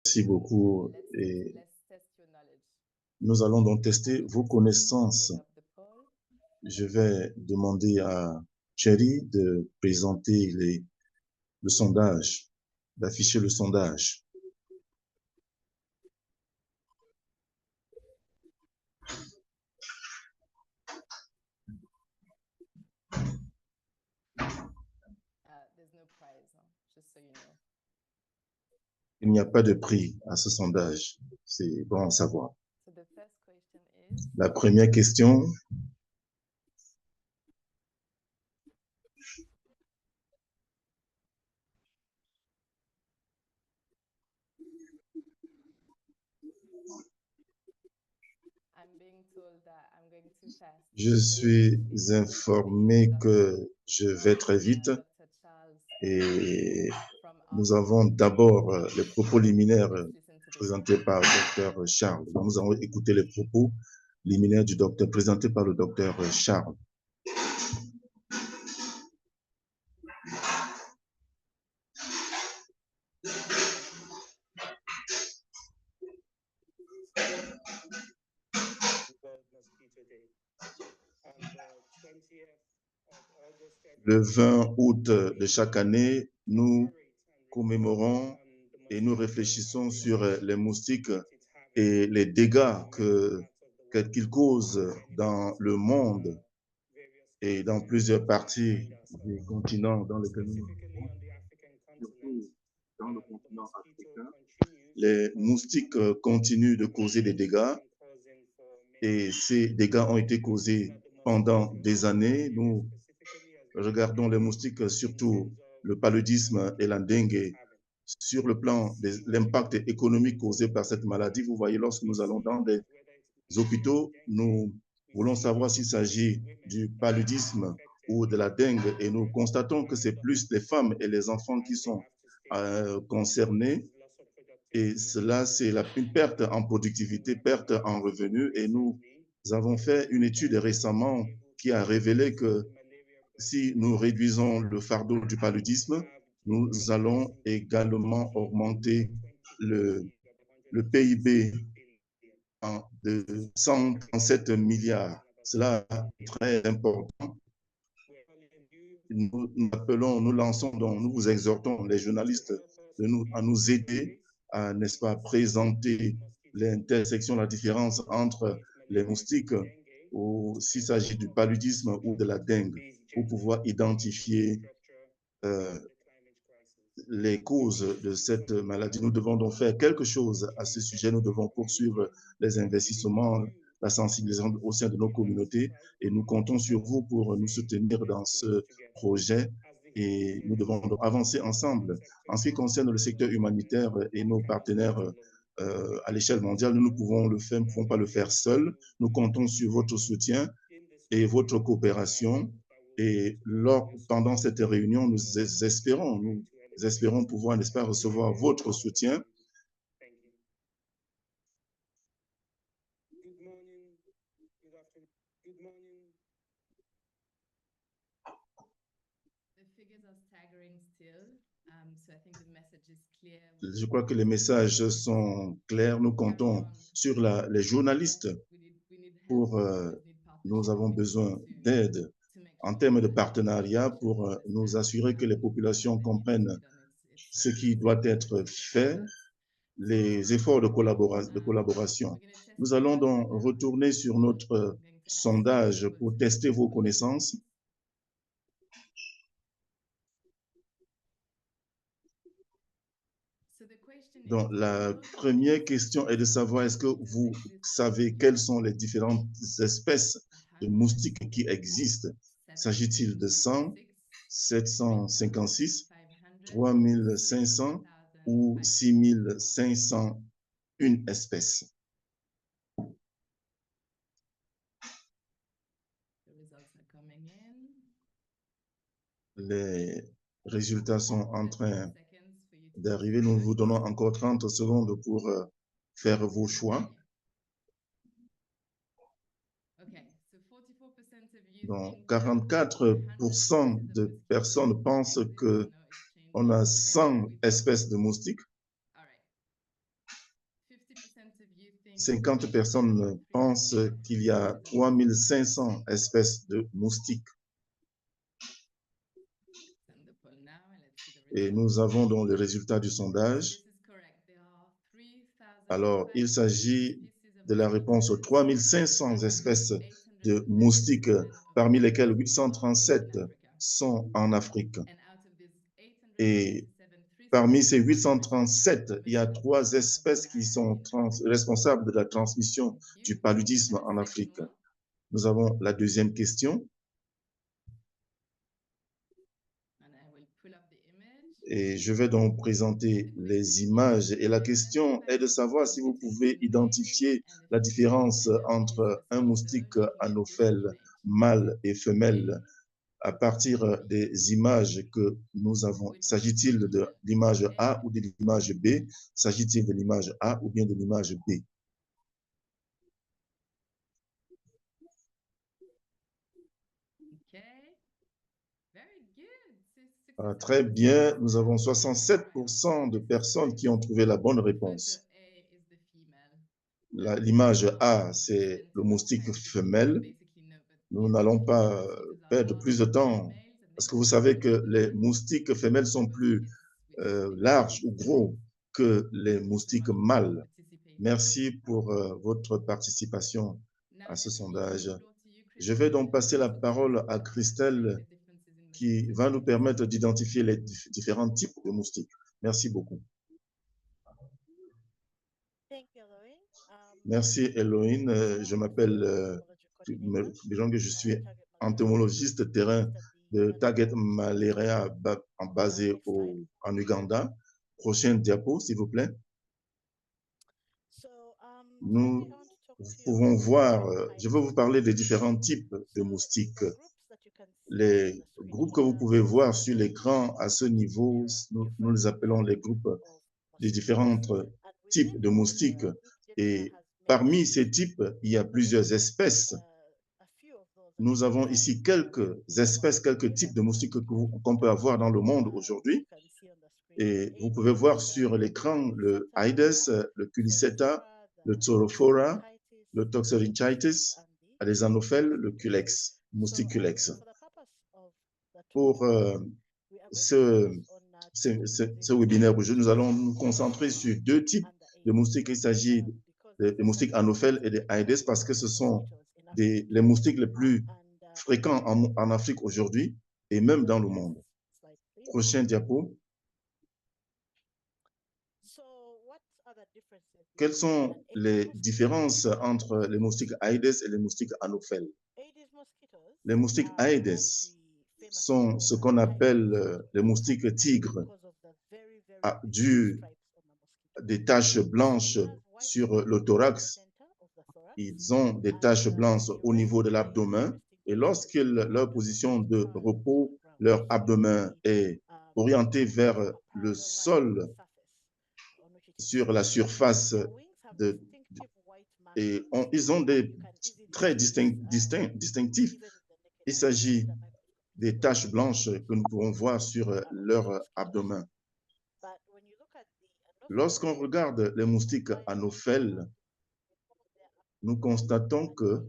Merci beaucoup et nous allons donc tester vos connaissances. Je vais demander à Thierry de présenter le sondage, d'afficher le sondage. Il n'y a pas de prix à ce sondage. C'est bon à savoir. La première question. Je suis informé que je vais très vite et nous avons d'abord les propos liminaires présentés par le docteur Charles. Donc, nous allons écouter les propos liminaires du docteur, présentés par le docteur Charles. Le 20 août de chaque année, nous commémorons et nous réfléchissons sur les moustiques et les dégâts qu'ils causent dans le monde et dans plusieurs parties du continent dans lequel nous nous trouvons, surtout dans le continent africain. Les moustiques continuent de causer des dégâts et ces dégâts ont été causés pendant des années. Nous regardons les moustiques, surtout le paludisme et la dengue, sur le plan de l'impact économique causé par cette maladie. Vous voyez, lorsque nous allons dans des hôpitaux, nous voulons savoir s'il s'agit du paludisme ou de la dengue et nous constatons que c'est plus les femmes et les enfants qui sont concernés. Et cela, c'est une perte en productivité, perte en revenus. Et nous avons fait une étude récemment qui a révélé que si nous réduisons le fardeau du paludisme, nous allons également augmenter le PIB de 137 milliards. Cela est très important. Nous appelons, nous lançons, donc nous vous exhortons, les journalistes, à nous aider à, n'est-ce pas, présenter l'intersection, la différence entre les moustiques ou s'il s'agit du paludisme ou de la dengue, pour pouvoir identifier les causes de cette maladie. Nous devons donc faire quelque chose à ce sujet. Nous devons poursuivre les investissements, la sensibilisation au sein de nos communautés et nous comptons sur vous pour nous soutenir dans ce projet et nous devons donc avancer ensemble. En ce qui concerne le secteur humanitaire et nos partenaires à l'échelle mondiale, nous ne pouvons le faire, nous ne pouvons pas le faire seuls. Nous comptons sur votre soutien et votre coopération. Et pendant cette réunion, nous espérons pouvoir, n'est-ce pas, recevoir votre soutien. Je crois que les messages sont clairs. Nous comptons sur les journalistes pour nous avons besoin d'aide en termes de partenariat pour nous assurer que les populations comprennent ce qui doit être fait, les efforts de collaboration. Nous allons donc retourner sur notre sondage pour tester vos connaissances. Donc, la première question est de savoir est-ce que vous savez quelles sont les différentes espèces de moustiques qui existent? S'agit-il de 100, 756, 3500 ou 6501 espèces? Les résultats sont en train d'arriver. Nous vous donnons encore 30 secondes pour faire vos choix. Donc, 44% de personnes pensent qu'on a 100 espèces de moustiques. 50 personnes pensent qu'il y a 3500 espèces de moustiques. Et nous avons donc les résultats du sondage. Alors, il s'agit de la réponse aux 3500 espèces de moustiques, parmi lesquelles 837 sont en Afrique. Et parmi ces 837, il y a 3 espèces qui sont responsables de la transmission du paludisme en Afrique. Nous avons la deuxième question. Et je vais donc présenter les images. Et la question est de savoir si vous pouvez identifier la différence entre un moustique anophèle mâle et femelle à partir des images que nous avons. S'agit-il de l'image A ou de l'image B? S'agit-il de l'image A ou bien de l'image B? Très bien, nous avons 67% de personnes qui ont trouvé la bonne réponse. L'image A, c'est le moustique femelle. Nous n'allons pas perdre plus de temps parce que vous savez que les moustiques femelles sont plus larges ou gros que les moustiques mâles. Merci pour votre participation à ce sondage. Je vais donc passer la parole à Christelle qui va nous permettre d'identifier les différents types de moustiques. Merci beaucoup. Merci, Elohim. Je m'appelle je suis entomologiste terrain de Target Malaria basé en Uganda. Prochaine diapo, s'il vous plaît. Nous pouvons voir, je vais vous parler des différents types de moustiques. Les groupes que vous pouvez voir sur l'écran à ce niveau, nous les appelons les groupes des différents types de moustiques. Et parmi ces types, il y a plusieurs espèces. Nous avons ici quelques espèces, quelques types de moustiques qu'on peut avoir dans le monde aujourd'hui. Et vous pouvez voir sur l'écran le Aedes, le Culiceta, le Torophora, le Toxorynchitis, les Anophèles, le Culex, moustique Culex. Pour ce webinaire aujourd'hui, nous allons nous concentrer sur 2 types de moustiques. Il s'agit des moustiques Anophèles et des Aedes parce que ce sont les moustiques les plus fréquents en Afrique aujourd'hui et même dans le monde. Prochain diapo. Quelles sont les différences entre les moustiques Aedes et les moustiques Anophèles? Les moustiques Aedes sont ce qu'on appelle les moustiques tigres, dus des taches blanches sur le thorax. Ils ont des taches blanches au niveau de l'abdomen et lorsque leur position de repos, leur abdomen est orienté vers le sol sur la surface et ils ont des traits distinctifs. Il s'agit des taches blanches que nous pouvons voir sur leur abdomen. Lorsqu'on regarde les moustiques anophèles, nous constatons que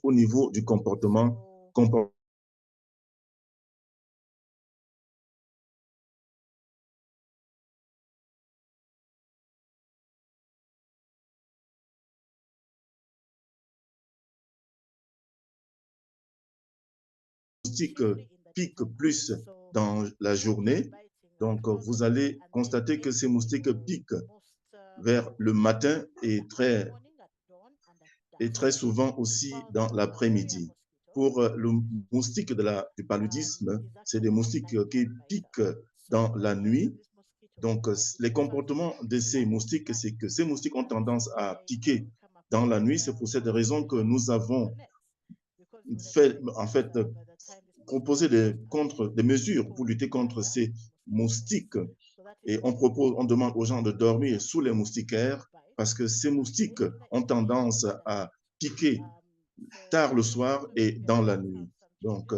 au niveau du comportement piquent plus dans la journée. Donc, vous allez constater que ces moustiques piquent vers le matin et très souvent aussi dans l'après-midi. pour le moustique du paludisme, c'est des moustiques qui piquent dans la nuit. Donc, les comportements de ces moustiques, c'est que ces moustiques ont tendance à piquer dans la nuit. C'est pour cette raison que nous avons fait, en fait, proposer des mesures pour lutter contre ces moustiques. Et on demande aux gens de dormir sous les moustiquaires parce que ces moustiques ont tendance à piquer tard le soir et dans la nuit. Donc,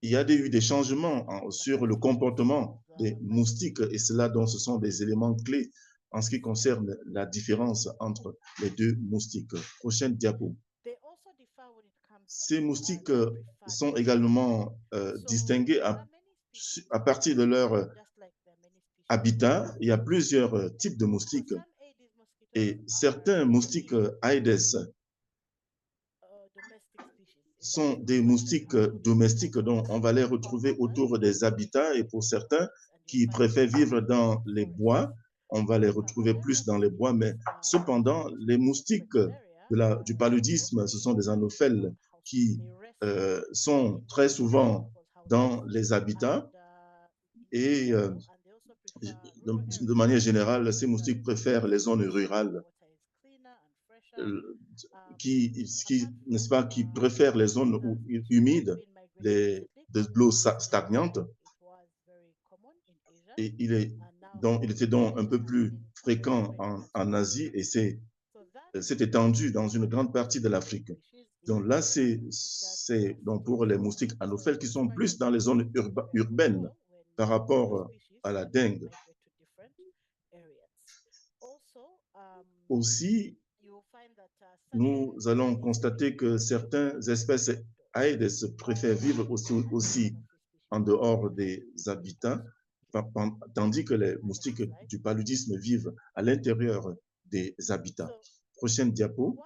il y a eu des changements sur le comportement des moustiques et cela, donc, ce sont des éléments clés en ce qui concerne la différence entre les deux moustiques. Prochaine diapo. Ces moustiques sont également distingués à partir de leur habitat. Il y a plusieurs types de moustiques et certains moustiques Aedes sont des moustiques domestiques dont on va les retrouver autour des habitats et pour certains qui préfèrent vivre dans les bois, on va les retrouver plus dans les bois, mais cependant, les moustiques du paludisme, ce sont des anophèles qui sont très souvent dans les habitats et de manière générale, ces moustiques préfèrent les zones rurales n'est-ce pas, qui préfèrent les zones humides, de l'eau stagnante. Et il était donc un peu plus fréquent en Asie et s'est étendu dans une grande partie de l'Afrique. Donc là, c'est donc pour les moustiques anophèles qui sont plus dans les zones urbaines par rapport à la dengue. Aussi, nous allons constater que certaines espèces Aedes préfèrent vivre aussi en dehors des habitats, tandis que les moustiques du paludisme vivent à l'intérieur des habitats. Prochaine diapo.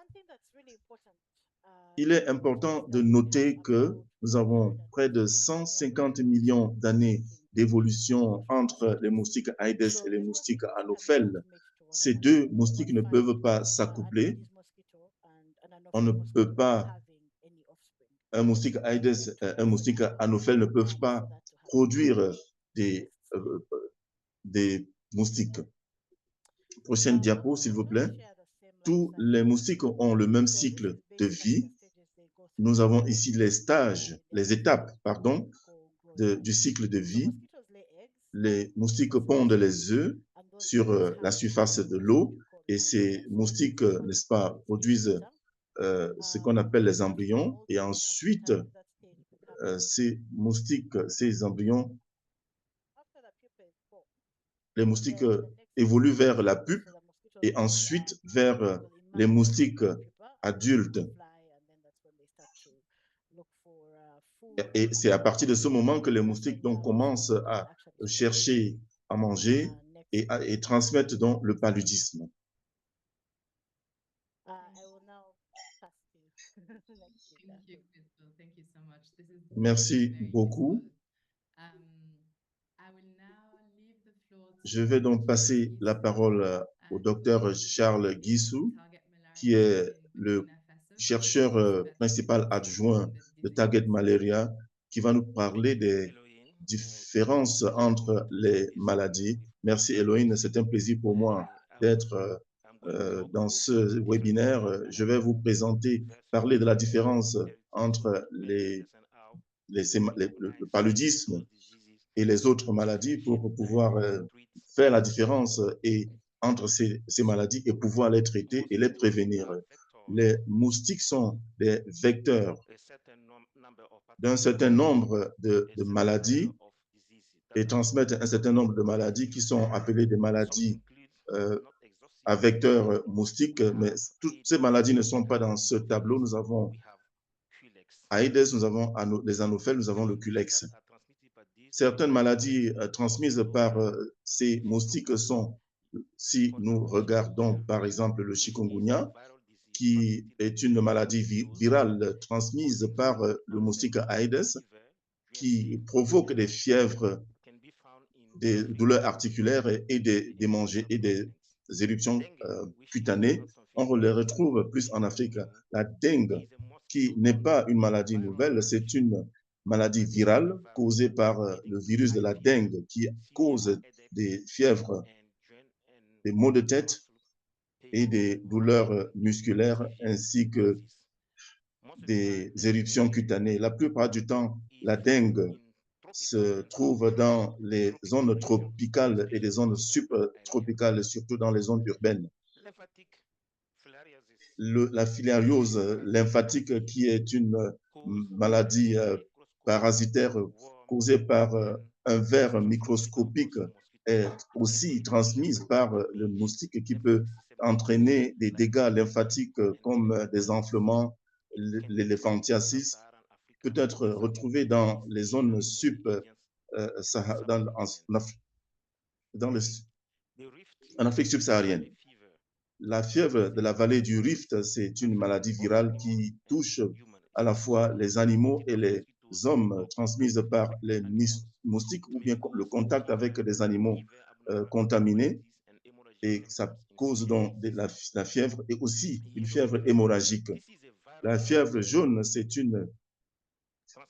Il est important de noter que nous avons près de 150 millions d'années d'évolution entre les moustiques Aedes et les moustiques anophèles. Ces deux moustiques ne peuvent pas s'accoupler. On ne peut pas, un moustique Aedes, un moustique anophèle ne peuvent pas produire des moustiques. Prochaine diapo, s'il vous plaît. Tous les moustiques ont le même cycle de vie. Nous avons ici les étapes, pardon, du cycle de vie. Les moustiques pondent les œufs sur la surface de l'eau et ces moustiques, n'est-ce pas, produisent ce qu'on appelle les embryons et ensuite ces embryons, les moustiques évoluent vers la pupe et ensuite vers les moustiques adultes. Et c'est à partir de ce moment que les moustiques donc commencent à chercher à manger et transmettent donc le paludisme. Merci beaucoup. Je vais donc passer la parole au docteur Charles Guissou, qui est le chercheur principal adjoint de Target Malaria, qui va nous parler des différences entre les maladies. Merci Elohim, c'est un plaisir pour moi d'être dans ce webinaire. Je vais vous présenter, parler de la différence entre le paludisme et les autres maladies pour pouvoir faire la différence entre ces maladies et pouvoir les traiter et les prévenir. Les moustiques sont des vecteurs d'un certain nombre de maladies et transmettent un certain nombre de maladies qui sont appelées des maladies à vecteurs moustiques, mais toutes ces maladies ne sont pas dans ce tableau. Nous avons Aedes, nous avons les anophèles, nous avons le culex. Certaines maladies transmises par ces moustiques sont, si nous regardons par exemple le chikungunya, qui est une maladie virale transmise par le moustique Aedes, qui provoque des fièvres, des douleurs articulaires et des éruptions cutanées. On les retrouve plus en Afrique. La dengue, qui n'est pas une maladie nouvelle, c'est une maladie virale causée par le virus de la dengue qui cause des fièvres, des maux de tête et des douleurs musculaires ainsi que des éruptions cutanées. La plupart du temps, la dengue se trouve dans les zones tropicales et les zones subtropicales, surtout dans les zones urbaines. La filariose lymphatique, qui est une maladie parasitaire causée par un ver microscopique, est aussi transmise par le moustique qui peut entraîner des dégâts lymphatiques comme des enflements, l'éléphantiasis, peut être retrouvé dans les zones dans le, en Afrique subsaharienne. La fièvre de la vallée du Rift, c'est une maladie virale qui touche à la fois les animaux et les hommes, transmise par les moustiques ou bien le contact avec des animaux contaminés. Et ça cause donc la fièvre et aussi une fièvre hémorragique. La fièvre jaune, c'est une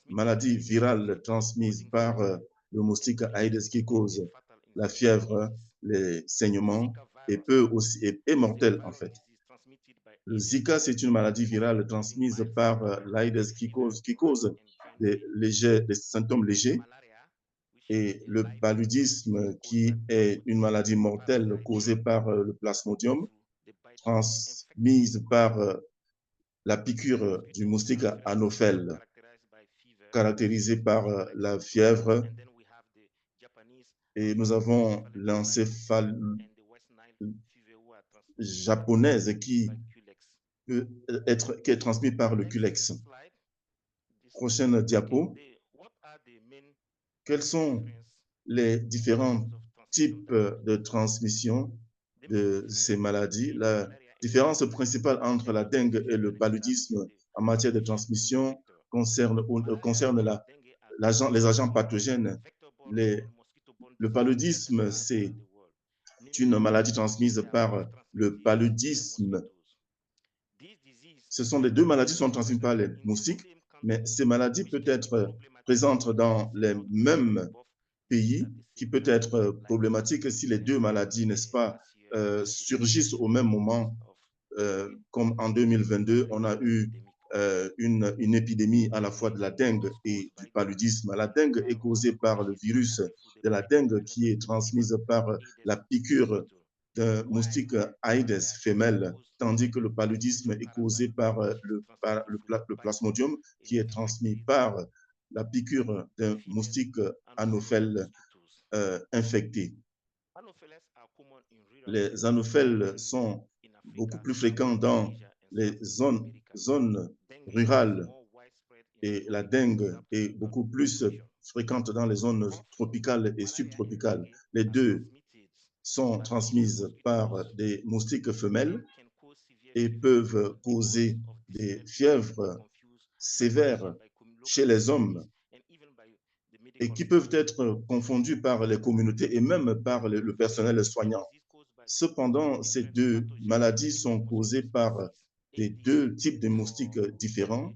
maladie virale transmise par le moustique Aedes qui cause la fièvre, les saignements et peut aussi est mortelle en fait. Le Zika, c'est une maladie virale transmise par l'Aedes qui cause des symptômes légers, et le paludisme qui est une maladie mortelle causée par le plasmodium, transmise par la piqûre du moustique Anophèle, caractérisée par la fièvre, et nous avons l'encéphale japonaise qui est transmise par le culex. Prochaine diapo. Quels sont les différents types de transmission de ces maladies? La différence principale entre la dengue et le paludisme en matière de transmission concerne les agents pathogènes. Le paludisme, c'est une maladie transmise par le paludisme. Ce sont les deux maladies qui sont transmises par les moustiques, mais ces maladies peuvent être présentes dans les mêmes pays, qui peut être problématique si les deux maladies, n'est-ce pas, surgissent au même moment. Comme en 2022, on a eu une épidémie à la fois de la dengue et du paludisme. La dengue est causée par le virus de la dengue qui est transmise par la piqûre d'un moustique Aedes femelle, tandis que le paludisme est causé par le plasmodium qui est transmis par la piqûre d'un moustique Anophèle infecté. Les anophèles sont beaucoup plus fréquents dans les zones rurales et la dengue est beaucoup plus fréquente dans les zones tropicales et subtropicales. Les deux sont transmises par des moustiques femelles et peuvent causer des fièvres sévères chez les hommes et qui peuvent être confondus par les communautés et même par le personnel soignant. Cependant, ces deux maladies sont causées par des deux types de moustiques différents,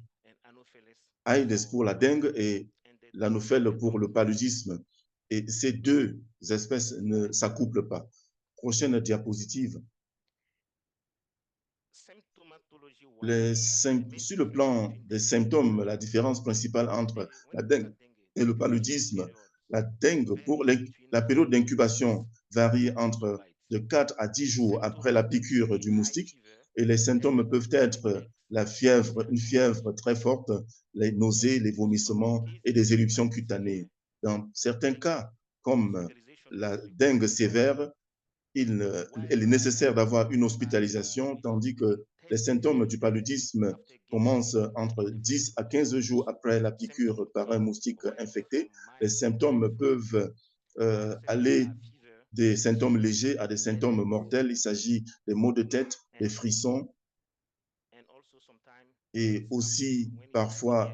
Aedes pour la dengue et l'Anophèle pour le paludisme. Et ces deux espèces ne s'accouplent pas. Prochaine diapositive. Sur le plan des symptômes, la différence principale entre la dengue et le paludisme, la dengue, pour la période d'incubation varie entre de 4 à 10 jours après la piqûre du moustique, et les symptômes peuvent être la fièvre, une fièvre très forte, les nausées, les vomissements et des éruptions cutanées. Dans certains cas, comme la dengue sévère, il est nécessaire d'avoir une hospitalisation, tandis que les symptômes du paludisme commencent entre 10 à 15 jours après la piqûre par un moustique infecté. Les symptômes peuvent aller des symptômes légers à des symptômes mortels. Il s'agit des maux de tête, des frissons, et aussi parfois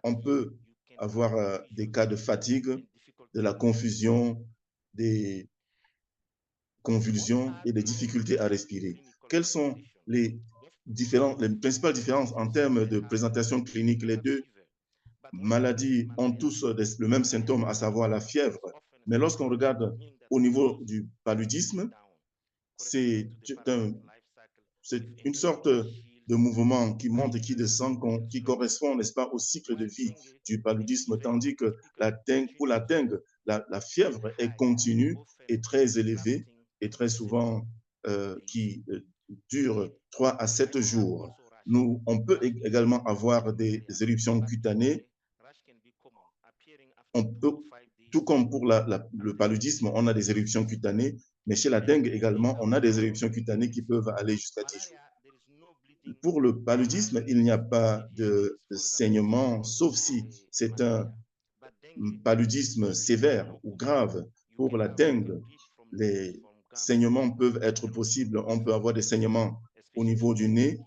on peut avoir des cas de fatigue, de la confusion, des convulsions et des difficultés à respirer. Quelles sont les les principales différences en termes de présentation clinique. Les deux maladies ont tous le même symptôme, à savoir la fièvre. Mais lorsqu'on regarde au niveau du paludisme, c'est une sorte de mouvement qui monte et qui descend, qui correspond, n'est-ce pas, au cycle de vie du paludisme, tandis que pour la dengue, la fièvre est continue et très élevée et très souvent qui dure 3 à 7 jours. On peut également avoir des éruptions cutanées. On peut, tout comme pour le paludisme, on a des éruptions cutanées, mais chez la dengue également, on a des éruptions cutanées qui peuvent aller jusqu'à 10 jours. Pour le paludisme, il n'y a pas de saignement, sauf si c'est un paludisme sévère ou grave. Pour la dengue, les saignements peuvent être possibles. On peut avoir des saignements au niveau du nez,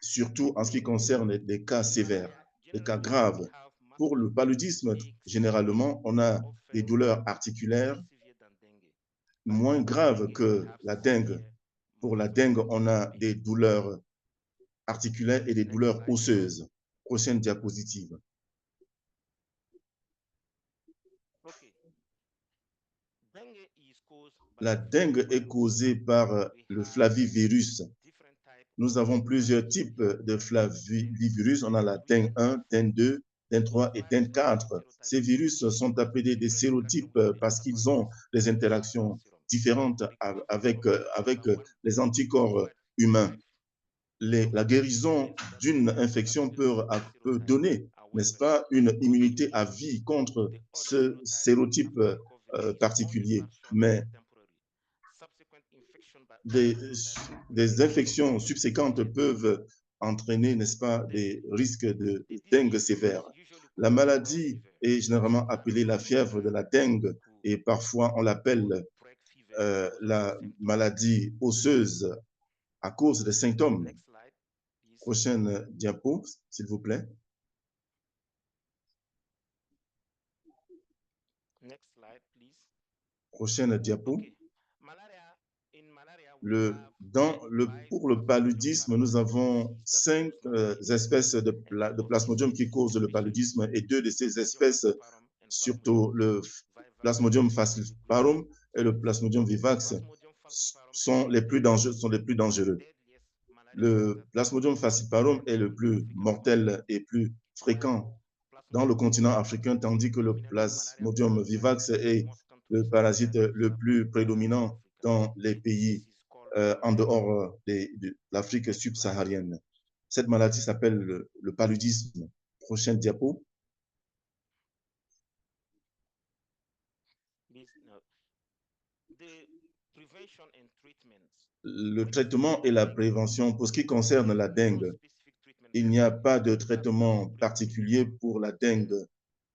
surtout en ce qui concerne les cas sévères, les cas graves. Pour le paludisme, généralement, on a des douleurs articulaires moins graves que la dengue. Pour la dengue, on a des douleurs articulaires et des douleurs osseuses. Prochaine diapositive. La dengue est causée par le flavivirus. Nous avons plusieurs types de flavivirus. On a la dengue 1, dengue 2, dengue 3 et dengue 4. Ces virus sont appelés des sérotypes parce qu'ils ont des interactions différentes avec les anticorps humains. La guérison d'une infection peut donner, n'est-ce pas, une immunité à vie contre ce sérotype particulier. Mais des infections subséquentes peuvent entraîner, n'est-ce pas, des risques de dengue sévère. La maladie est généralement appelée la fièvre de la dengue et parfois on l'appelle la maladie osseuse à cause des symptômes. Prochaine diapo, s'il vous plaît. Prochaine diapo. Pour le paludisme, nous avons 5 espèces de plasmodium qui causent le paludisme et 2 de ces espèces, surtout le plasmodium falciparum et le plasmodium vivax, sont les plus dangereux. Le plasmodium falciparum est le plus mortel et plus fréquent dans le continent africain, tandis que le plasmodium vivax est le parasite le plus prédominant dans les pays en dehors de l'Afrique subsaharienne. Cette maladie s'appelle le paludisme. Prochaine diapo. Le traitement et la prévention, pour ce qui concerne la dengue, il n'y a pas de traitement particulier pour la dengue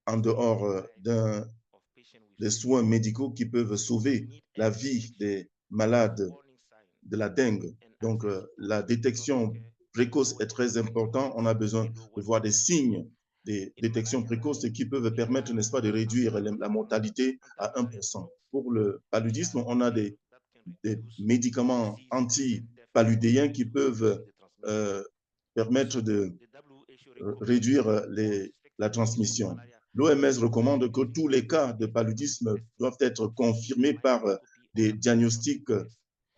en dehors des soins médicaux qui peuvent sauver la vie des malades de la dengue. Donc, la détection précoce est très importante. On a besoin de voir des signes des détections précoces qui peuvent permettre, n'est-ce pas, de réduire la mortalité à 1%. Pour le paludisme, on a des médicaments anti-paludéens qui peuvent permettre de réduire la transmission. L'OMS recommande que tous les cas de paludisme doivent être confirmés par des diagnostics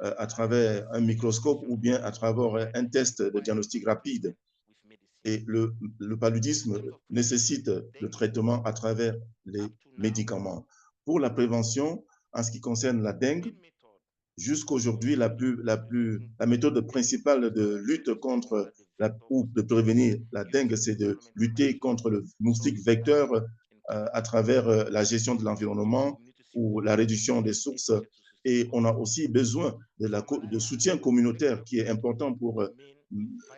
à travers un microscope ou bien à travers un test de diagnostic rapide. Et le paludisme nécessite le traitement à travers les médicaments. Pour la prévention, en ce qui concerne la dengue, jusqu'aujourd'hui, la méthode principale de lutte contre ou de prévenir la dengue, c'est de lutter contre le moustique vecteur à travers la gestion de l'environnement ou la réduction des sources. Et on a aussi besoin de soutien communautaire qui est important pour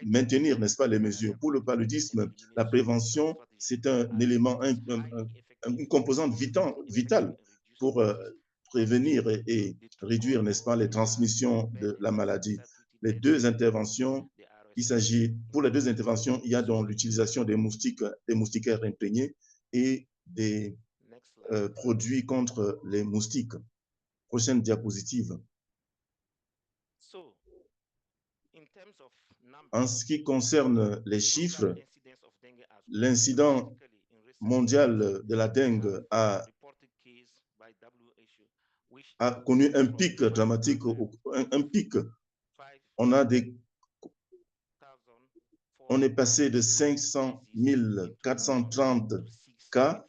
maintenir, n'est-ce pas, les mesures. Pour le paludisme, la prévention, c'est un élément, une composante vitale pour prévenir et réduire, n'est-ce pas, les transmissions de la maladie. Les deux interventions, pour les deux interventions, il y a donc l'utilisation des moustiquaires imprégnés et des produits contre les moustiques. Prochaine diapositive. En ce qui concerne les chiffres, l'incident mondial de la dengue a connu un pic dramatique, un pic. On est passé de 500 430 cas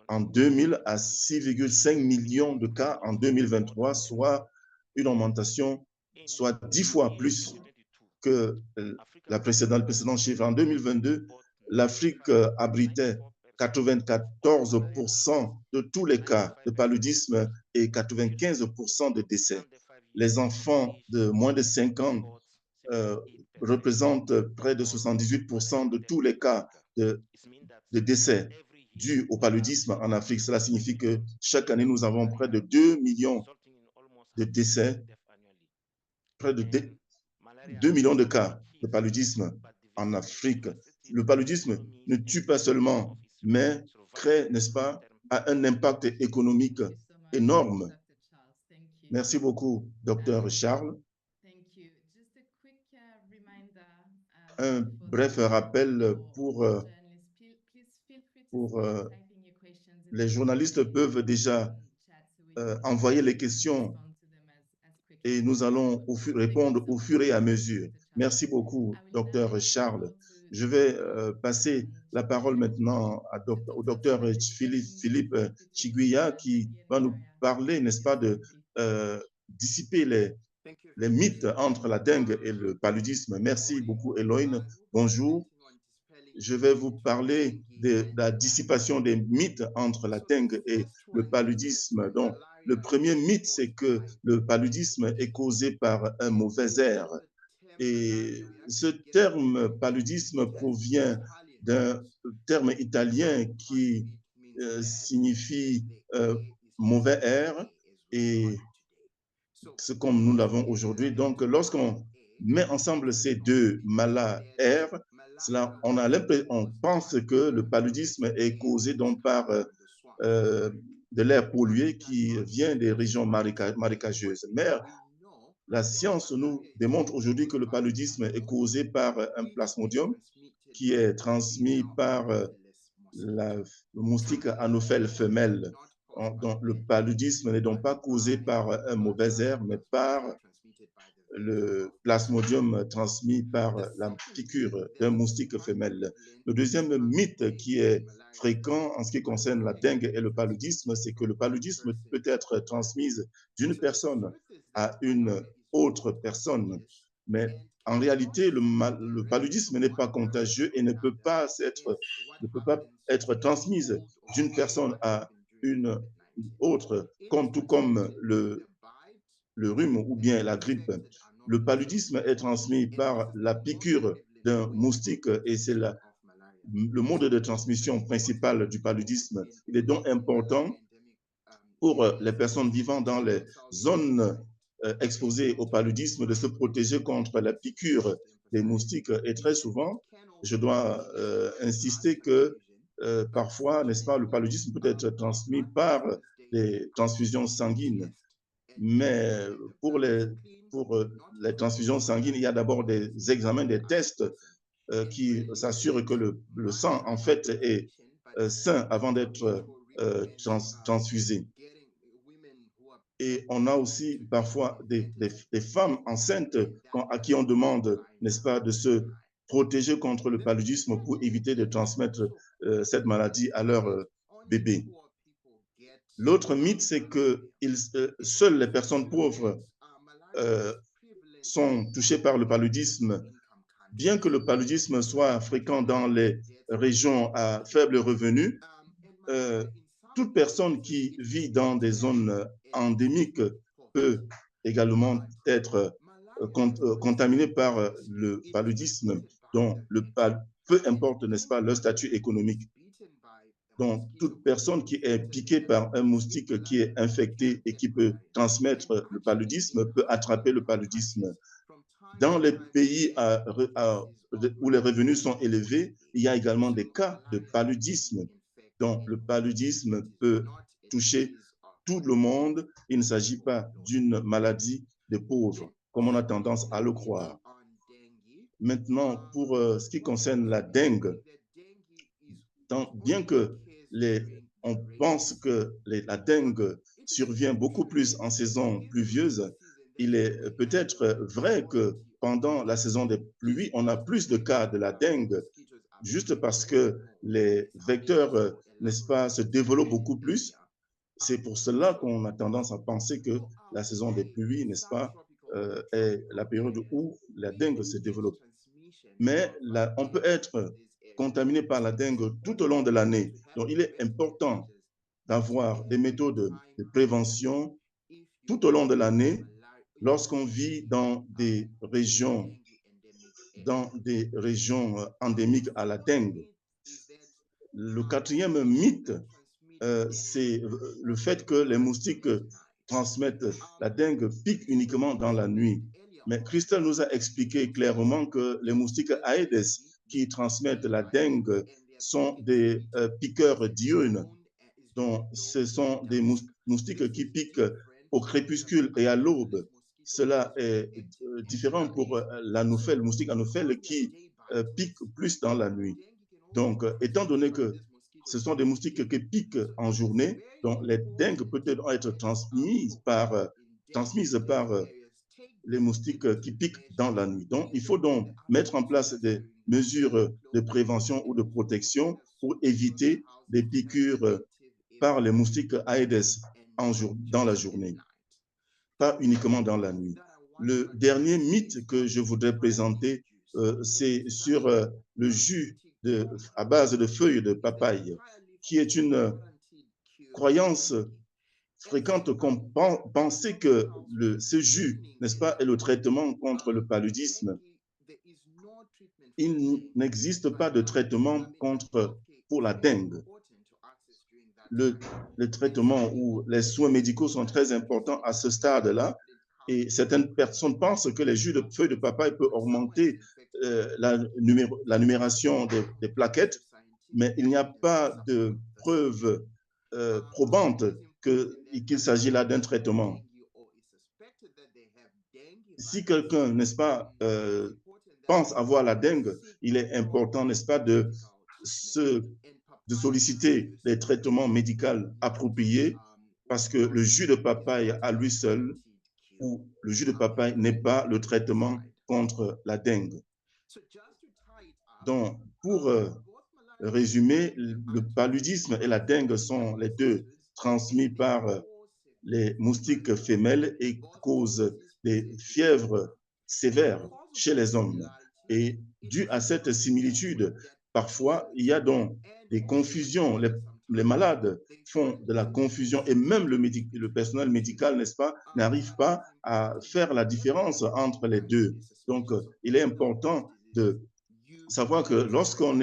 en 2000 à 6,5 millions de cas en 2023, soit une augmentation, soit 10 fois plus que le précédent chiffre. En 2022, l'Afrique abritait 94% de tous les cas de paludisme et 95% de décès. Les enfants de moins de 5 ans représentent près de 78% de tous les cas de décès dus au paludisme en Afrique. Cela signifie que chaque année, nous avons près de 2 millions de décès, près de 2 millions de cas de paludisme en Afrique. Le paludisme ne tue pas seulement, mais crée, n'est-ce pas, a un impact économique énorme. Merci beaucoup, Dr. Charles. Un bref rappel pour les journalistes peuvent déjà envoyer les questions et nous allons répondre au fur et à mesure. Merci beaucoup, Dr. Charles. Je vais passer la parole maintenant au docteur Philippe Chiguya qui va nous parler, n'est-ce pas, de dissiper les mythes entre la dengue et le paludisme. Merci beaucoup, Eloïne. Bonjour. Je vais vous parler de la dissipation des mythes entre la dengue et le paludisme. Donc, le premier mythe, c'est que le paludisme est causé par un mauvais air. Et ce terme paludisme provient d'un terme italien qui signifie mauvais air, et c'est comme nous l'avons aujourd'hui. Donc, lorsqu'on met ensemble ces deux malades air, on pense que le paludisme est causé donc par de l'air pollué qui vient des régions marécageuses. Mais la science nous démontre aujourd'hui que le paludisme est causé par un plasmodium qui est transmis par le moustique anophèle femelle. Donc, le paludisme n'est donc pas causé par un mauvais air, mais par le plasmodium transmis par la piqûre d'un moustique femelle. Le deuxième mythe qui est fréquent en ce qui concerne la dengue et le paludisme, c'est que le paludisme peut être transmis d'une personne à une autre personne. Mais en réalité, le paludisme n'est pas contagieux et ne peut pas être transmis d'une personne à une autre, tout comme le rhume ou bien la grippe. Le paludisme est transmis par la piqûre d'un moustique et c'est le mode de transmission principal du paludisme. Il est donc important pour les personnes vivant dans les zones exposées au paludisme de se protéger contre la piqûre des moustiques. Et très souvent, je dois insister que parfois, n'est-ce pas, le paludisme peut être transmis par des transfusions sanguines. Mais pour les transfusions sanguines, il y a d'abord des examens, des tests qui s'assurent que le sang, en fait, est sain avant d'être transfusé. Et on a aussi parfois des femmes enceintes à qui on demande, n'est-ce pas, de se protéger contre le paludisme pour éviter de transmettre cette maladie à leur bébé. L'autre mythe, c'est que seules les personnes pauvres sont touchées par le paludisme. Bien que le paludisme soit fréquent dans les régions à faible revenu, toute personne qui vit dans des zones endémiques peut également être contaminée par le paludisme, dont peu importe, n'est-ce pas, leur statut économique. Donc, toute personne qui est piquée par un moustique qui est infecté et qui peut transmettre le paludisme peut attraper le paludisme. Dans les pays où les revenus sont élevés, il y a également des cas de paludisme. Donc, le paludisme peut toucher tout le monde. Il ne s'agit pas d'une maladie des pauvres, comme on a tendance à le croire. Maintenant, pour ce qui concerne la dengue, bien que on pense que la dengue survient beaucoup plus en saison pluvieuse, il est peut-être vrai que pendant la saison des pluies, on a plus de cas de la dengue, juste parce que les vecteurs, n'est-ce pas, se développent beaucoup plus. C'est pour cela qu'on a tendance à penser que la saison des pluies, n'est-ce pas, est la période où la dengue se développe. Mais là, on peut être contaminé par la dengue tout au long de l'année. Donc, il est important d'avoir des méthodes de prévention tout au long de l'année lorsqu'on vit dans des régions endémiques à la dengue. Le quatrième mythe, c'est le fait que les moustiques transmettent la dengue piquent uniquement dans la nuit. Mais Christelle nous a expliqué clairement que les moustiques Aedes qui transmettent la dengue sont des piqueurs diurnes. Donc, ce sont des moustiques qui piquent au crépuscule et à l'aube. Cela est différent pour l'anophèle, moustique anophèle qui pique plus dans la nuit. Donc, étant donné que ce sont des moustiques qui piquent en journée, donc les dengues peuvent être transmises par les moustiques qui piquent dans la nuit. Donc, il faut donc mettre en place des mesures de prévention ou de protection pour éviter des piqûres par les moustiques Aedes dans la journée, pas uniquement dans la nuit. Le dernier mythe que je voudrais présenter, c'est sur le jus à base de feuilles de papaye, qui est une croyance fréquente qu'on pensait que ce jus, n'est-ce pas, est le traitement contre le paludisme. Il n'existe pas de traitement pour la dengue. Le traitement ou les soins médicaux sont très importants à ce stade-là. Et certaines personnes pensent que les jus de feuilles de papaye peuvent augmenter la numération des plaquettes, mais il n'y a pas de preuve probante qu'il s'agit là d'un traitement. Si quelqu'un, n'est-ce pas, pense avoir la dengue, il est important, n'est-ce pas, de solliciter les traitements médicaux appropriés, parce que le jus de papaye à lui seul ou le jus de papaye n'est pas le traitement contre la dengue. Donc, pour résumer, le paludisme et la dengue sont les deux transmis par les moustiques femelles et causent des fièvres sévères chez les hommes. Et dû à cette similitude, parfois, il y a donc des confusions. Les malades font de la confusion et même le personnel médical, n'est-ce pas, n'arrive pas à faire la différence entre les deux. Donc, il est important de savoir que lorsqu'on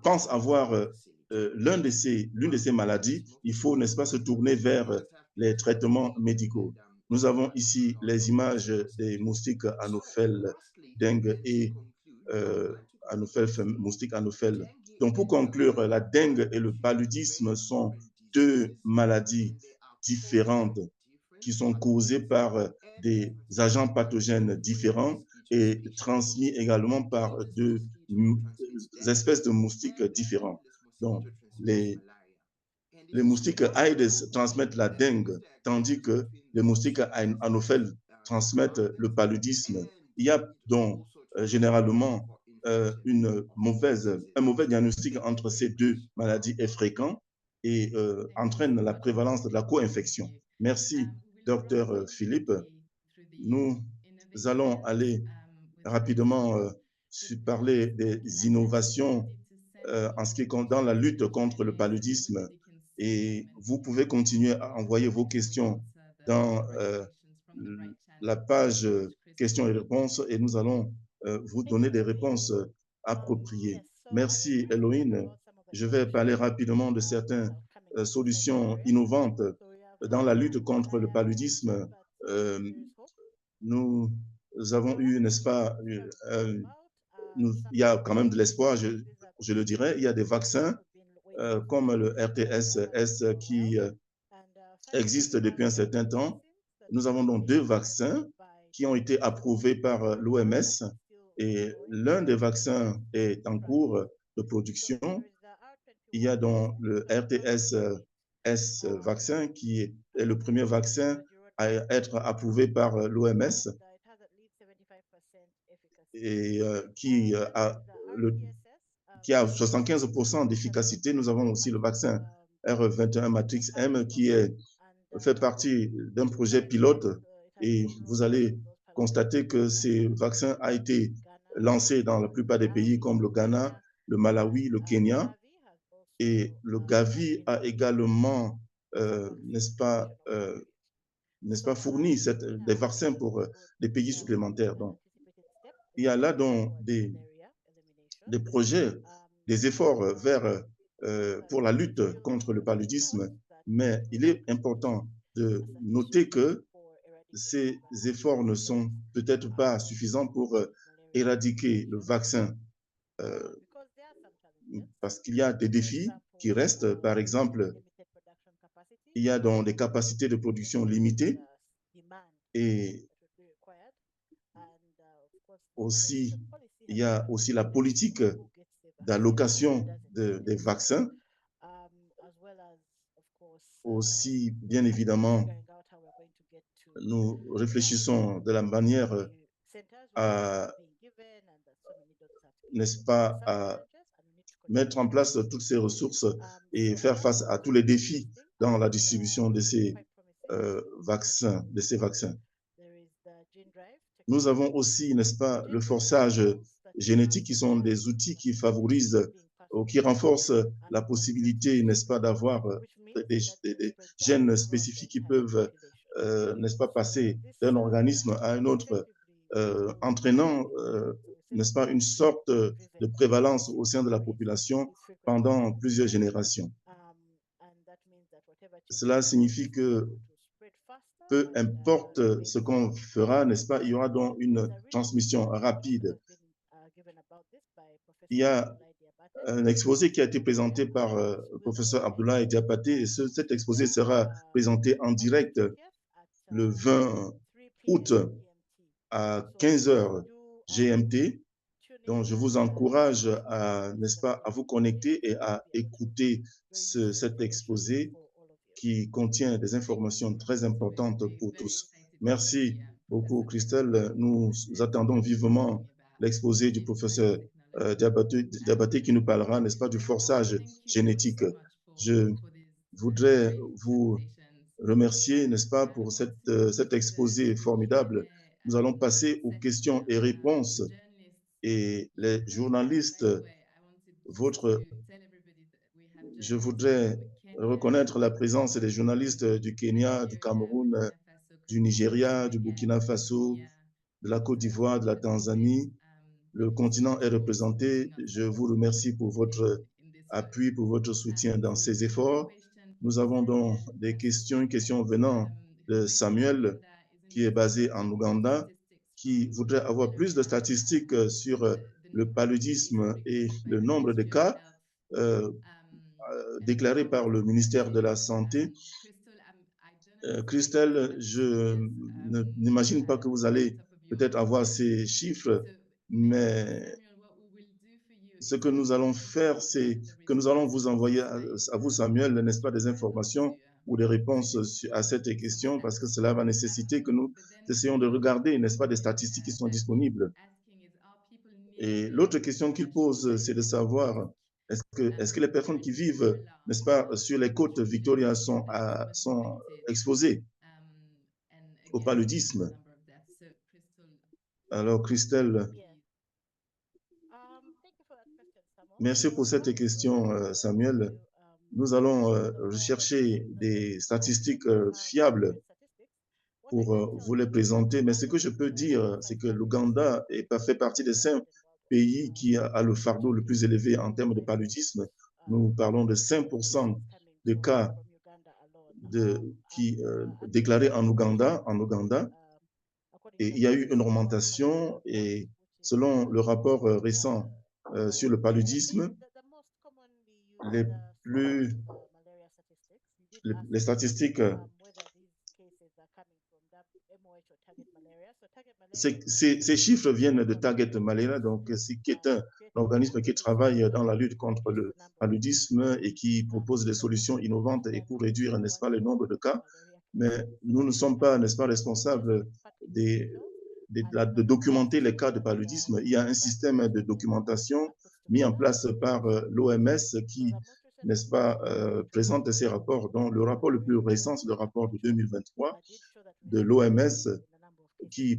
pense avoir l'une de ces maladies, il faut, n'est-ce pas, se tourner vers les traitements médicaux. Nous avons ici les images des moustiques anophèles dengue et moustiques anophèles. Donc, pour conclure, la dengue et le paludisme sont deux maladies différentes qui sont causées par des agents pathogènes différents et transmis également par deux espèces de moustiques différents. Donc, les moustiques Aedes transmettent la dengue, tandis que les moustiques anophèles transmettent le paludisme. Il y a donc généralement un mauvais diagnostic entre ces deux maladies est fréquent et entraîne la prévalence de la co-infection. Merci, docteur Philippe. Nous allons aller rapidement parler des innovations en ce qui est dans la lutte contre le paludisme. Et vous pouvez continuer à envoyer vos questions dans la page questions et réponses et nous allons vous donner des réponses appropriées. Merci, Elohine. Je vais parler rapidement de certaines solutions innovantes dans la lutte contre le paludisme. Nous avons eu, n'est-ce pas, il y a quand même de l'espoir, je le dirais. Il y a des vaccins comme le RTS-S qui existe depuis un certain temps. Nous avons donc 2 vaccins qui ont été approuvés par l'OMS Et l'un des vaccins est en cours de production. Il y a donc le RTS-S vaccin qui est le premier vaccin à être approuvé par l'OMS et le, qui a 75% d'efficacité. Nous avons aussi le vaccin R21 Matrix M qui fait partie d'un projet pilote et vous allez constater que ce vaccin a été lancé dans la plupart des pays comme le Ghana, le Malawi, le Kenya et le Gavi a également, n'est-ce pas, fourni des vaccins pour des pays supplémentaires. Donc, il y a là donc des projets, des efforts pour la lutte contre le paludisme, mais il est important de noter que ces efforts ne sont peut-être pas suffisants pour éradiquer le vaccin parce qu'il y a des défis qui restent. Par exemple, il y a donc des capacités de production limitées et aussi, il y a aussi la politique d'allocation des vaccins. Aussi, bien évidemment, nous réfléchissons de la manière à, n'est-ce pas, à mettre en place toutes ces ressources et faire face à tous les défis dans la distribution de ces vaccins, Nous avons aussi, n'est-ce pas, le forçage génétique qui sont des outils qui favorisent ou qui renforcent la possibilité, n'est-ce pas, d'avoir des gènes spécifiques qui peuvent, n'est-ce pas, passer d'un organisme à un autre, entraînant, n'est-ce pas, une sorte de prévalence au sein de la population pendant plusieurs générations. Cela signifie que peu importe ce qu'on fera, n'est-ce pas, il y aura donc une transmission rapide. Il y a un exposé qui a été présenté par le professeur Abdoulaye Diabaté et cet exposé sera présenté en direct le 20 août à 15 heures GMT. Donc, je vous encourage à, n'est-ce pas, à vous connecter et à écouter cet exposé qui contient des informations très importantes pour tous. Merci beaucoup, Christelle. Nous attendons vivement l'exposé du professeur Diabaté qui nous parlera, n'est-ce pas, du forçage génétique. Je voudrais vous remercier, n'est-ce pas, pour cet exposé formidable. Nous allons passer aux questions et réponses et les journalistes, je voudrais reconnaître la présence des journalistes du Kenya, du Cameroun, du Nigeria, du Burkina Faso, de la Côte d'Ivoire, de la Tanzanie. Le continent est représenté. Je vous remercie pour votre appui, pour votre soutien dans ces efforts. Nous avons donc une question venant de Samuel, qui est basé en Ouganda, qui voudrait avoir plus de statistiques sur le paludisme et le nombre de cas déclarés par le ministère de la Santé. Christelle, je n'imagine pas que vous allez peut-être avoir ces chiffres, mais ce que nous allons faire, c'est que nous allons vous envoyer à vous, Samuel, n'est-ce pas, des informations ou des réponses à cette question, parce que cela va nécessiter que nous essayons de regarder, n'est-ce pas, des statistiques qui sont disponibles. Et l'autre question qu'il pose, c'est de savoir, est-ce que les personnes qui vivent, n'est-ce pas, sur les côtes Victoria sont exposées au paludisme? Alors, Christelle, merci pour cette question, Samuel. Nous allons rechercher des statistiques fiables pour vous les présenter. Mais ce que je peux dire, c'est que l'Ouganda fait partie des 5 pays qui a le fardeau le plus élevé en termes de paludisme. Nous parlons de 5% de cas déclarés en Ouganda. Et il y a eu une augmentation et selon le rapport récent sur le paludisme, les statistiques Ces chiffres viennent de Target Malaria, donc qui est un organisme qui travaille dans la lutte contre le paludisme et qui propose des solutions innovantes et pour réduire, n'est-ce pas, le nombre de cas. Mais nous ne sommes pas, n'est-ce pas, responsables de documenter les cas de paludisme. Il y a un système de documentation mis en place par l'OMS qui, n'est-ce pas, présente ces rapports. Dont le rapport le plus récent, c'est le rapport de 2023 de l'OMS qui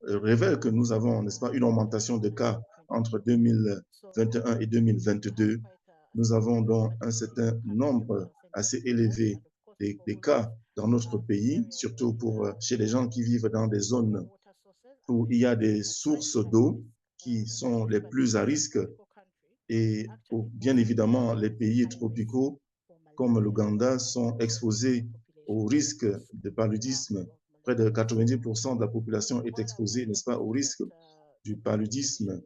révèle que nous avons, n'est-ce pas, une augmentation de cas entre 2021 et 2022. Nous avons donc un certain nombre assez élevé des cas dans notre pays, surtout chez les gens qui vivent dans des zones où il y a des sources d'eau qui sont les plus à risque. Et bien évidemment, les pays tropicaux comme l'Ouganda sont exposés au risque de paludisme. Près de 90% de la population est exposée, n'est-ce pas, au risque du paludisme.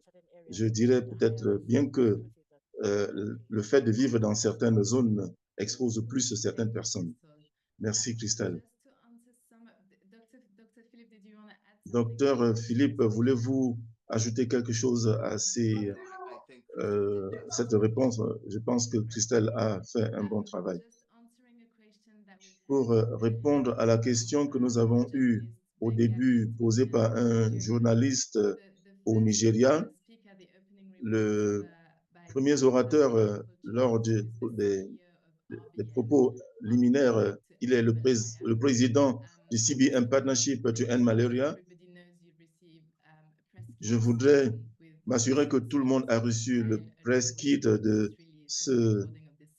Je dirais peut-être bien que le fait de vivre dans certaines zones expose plus certaines personnes. Merci, Christelle. Docteur Philippe, voulez-vous ajouter quelque chose à cette réponse? Je pense que Christelle a fait un bon travail. Pour répondre à la question que nous avons eue au début, posée par un journaliste au Nigeria, le premier orateur lors des propos liminaires, il est le président du CBM Partnership to End Malaria. Je voudrais m'assurer que tout le monde a reçu le press kit de